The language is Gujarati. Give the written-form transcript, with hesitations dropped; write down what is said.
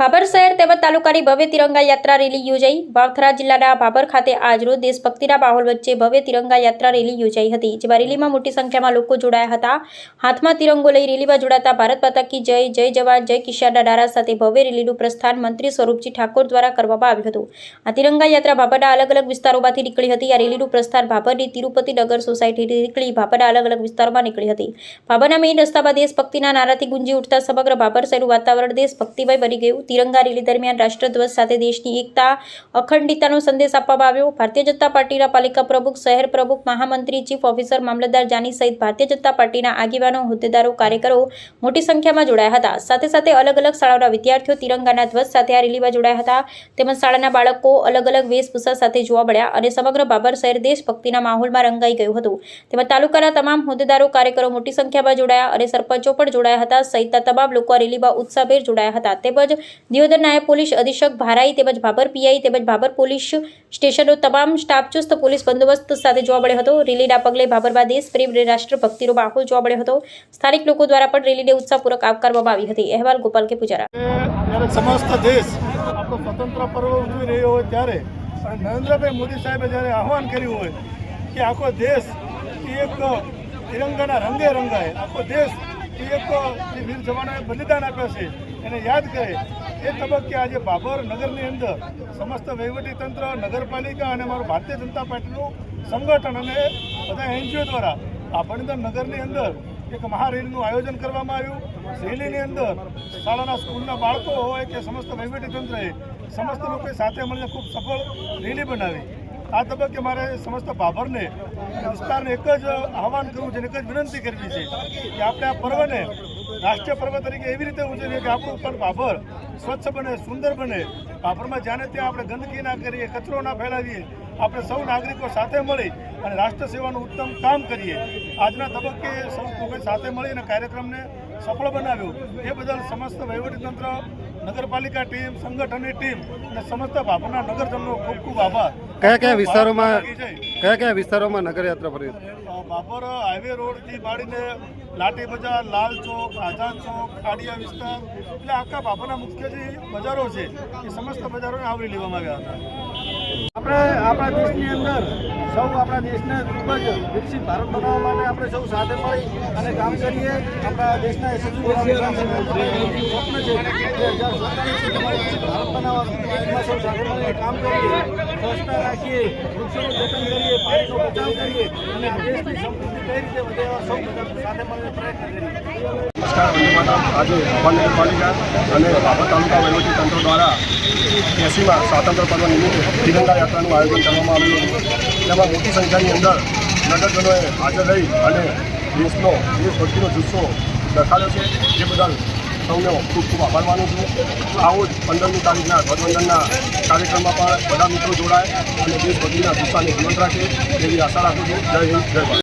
ભાભર શહેર તેમજ તાલુકાની ભવ્ય તિરંગા યાત્રા રેલી યોજાઈ। વાવથરા જિલ્લાના ભાભર ખાતે આજરોજ દેશભક્તિના માહોલ વચ્ચે ભવ્ય તિરંગા યાત્રા રેલી યોજાઈ હતી, જેમાં રેલીમાં મોટી સંખ્યામાં લોકો જોડાયા હતા। હાથમાં તિરંગો લઈ રેલીમાં જોડાતા ભારત માતા કી જય, જય જવાન જય કિસાનના નારા સાથે ભવ્ય રેલીનું પ્રસ્થાન મંત્રી સ્વરૂપજી ઠાકોર દ્વારા કરવામાં આવ્યું હતું। આ તિરંગા યાત્રા ભાભરના અલગ અલગ વિસ્તારોમાંથી નીકળી હતી। આ રેલીનું પ્રસ્થાન ભાભરની તિરુપતિ નગર સોસાયટીથી નીકળી ભાભરના અલગ અલગ વિસ્તારોમાં નીકળી હતી। ભાભરના મેઇન રસ્તામાં દેશભક્તિના નારાથી ગુંજી ઉઠતા સમગ્ર ભાભર શહેરનું વાતાવરણ દેશભક્તિમય બની ગયું। तिरंगा रेली दरमियान राष्ट्रध्वज साथे देशनी एकता अखंडितानो संदेश आपवामां आव्यो। भारतीय जनता पार्टीना पालिका प्रमुख, शहर प्रमुख, महामंत्री, चीफ ऑफिसर, मामलतदार जानी सहित भारतीय जनता पार्टीना आगेवानो, होद्देदारो, कार्यकरो मोटी संख्यामां जोडाया हता। साथे साथे अलग अलग शाळाओना विद्यार्थीओ तिरंगाना ध्वज साथे आ रेलीमां जोडाया हता। તેમજ શાળાના બાળકો अलग अलग वेशभूषा સાથે જોવા મળ્યા અને સમગ્ર ભાભર શહેર દેશભક્તિના માહોલમાં રંગાઈ ગયું હતું। તેમજ તાલુકાના તમામ હોદ્દેદારો, કાર્યકરો મોટી સંખ્યામાં જોડાયા અને સરપંચો પણ જોડાયા હતા સહિતના તમામ લોકો આ રેલીમાં ઉત્સાહભેર જોડાયા હતા। તેમજ દિયોદર નાયબ પોલીસ અધિક્ષક ભારાઈ તેમજ ભાભર પીઆઈ તેમજ ભાભર પોલીસ સ્ટેશનનો તમામ સ્ટાફ ચુસ્ત પોલીસ બંદોબસ્ત સાથે જોવા મળ્યો હતો। રેલીના પગલે ભાભરમાં દેશપ્રેમ અને રાષ્ટ્રભક્તિનો માહોલ જોવા મળ્યો હતો। સ્થાનિક લોકો દ્વારા પણ રેલીને ઉત્સાહપૂર્વક આવકારવામાં આવી હતી। અહેવાલ ગોપાલ કે પૂજારા। સમસ્ત દેશ આપણો સ્વતંત્ર પર્વ ઉજવી રહ્યો હોય ત્યારે નરેન્દ્રભાઈ મોદી સાહેબે જ્યારે આહવાન કર્યું હોય કે આખો દેશ એક તિરંગાના રંગે રંગાય, આખો દેશ એક જે વીર જવાનોએ બલિદાન આપ્યા છે એને યાદ કરે, એ તબક્કે આજે ભાભર નગરની અંદર સમસ્ત વહીવટીતંત્ર, નગરપાલિકા અને અમારું ભારતીય જનતા પાર્ટીનું સંગઠન અને બધા એનજીઓ દ્વારા ભાભર નગરની અંદર એક મહારેલીનું આયોજન કરવામાં આવ્યું। રેલીની અંદર શાળાના સ્કૂલના બાળકો હોય કે સમસ્ત વહીવટીતંત્રએ સમસ્ત લોકોએ સાથે મળીને ખૂબ સફળ રેલી બનાવી। આ તબક્કે મારે સમસ્ત ભાભરને વિસ્તારને એક જ આહવાન કરવું છે, એક જ વિનંતી કરવી છે કે આપણે આ પર્વને રાષ્ટ્રીય પર્વ તરીકે એવી રીતે ઉજવીએ કે આપણું પણ ભાભર સ્વચ્છ બને, સુંદર બને। ભાભરમાં જ્યાં ત્યાં આપણે ગંદકી ના કરીએ, કચરો ના ફેલાવીએ, આપણે સૌ નાગરિકો સાથે મળી અને રાષ્ટ્ર સેવાનું ઉત્તમ કામ કરીએ। આજના તબક્કે સૌ લોકો સાથે મળીને કાર્યક્રમને સફળ બનાવ્યો, એ બદલ સમસ્ત વહીવટીતંત્ર, નગરપાલિકા ટીમ, સંગઠનની ટીમ અને સમસ્ત ભાભરના નગરજનોનો ખૂબ ખૂબ આભાર। કયા વિસ્તારોમાં નગરયાત્રા ફરી? ભાભર હાઈવે રોડથી માંડીને લાઠી બજાર, લાલ ચોક, આઝાદ ચોક, ખાડિયા વિસ્તાર, એટલે આખા ભાભરના મુખ્ય જે બજારો છે એ સમસ્ત બજારોને આવરી લેવામાં આવ્યા હતા। આપણે આપણા દેશની અંદર સૌ આપણા દેશને ખૂબ જ વિકસિત ભારત બનાવવા માટે આપણે સૌ સાથે મળી અને કામ કરીએ। આપણા દેશના યશસ્વી સ્વપ્ન છે 2047 ભારત બનાવવાનું, એમાં સૌ સાથે મળીને કામ કરીએ, સ્વચ્છતા રાખીએ, વૃક્ષોનું જતન કરીએ, પાણીનો બચાવ કરીએ અને આ દેશની સમૃદ્ધિ કઈ રીતે વધે એવા સૌ સાથે મળીને પ્રયત્ન કરીએ। નમસ્કાર, આજે ભાભર નગરપાલિકા અને ભાભર તાલુકા વહીવટીતંત્ર દ્વારા 80મા સ્વાતંત્ર્ય પર્વ નિમિત્તે તિરંગા યાત્રાનું આયોજન કરવામાં આવ્યું હતું। તેમાં મોટી સંખ્યાની અંદર નગરજનોએ હાજર રહી અને દેશભક્તિનો જુસ્સો દર્શાવ્યો છે, જે બદલ સૌનો ખૂબ ખૂબ આભાર માનું છું। આવો જ 15મી તારીખના ધ્વજવંદનના કાર્યક્રમમાં પણ બધા મિત્રો જોડાય અને દેશભક્તિના જુસ્સાને જીવંત રાખે એવી આશા રાખું છું। જય હિન્દ, જય ભારત।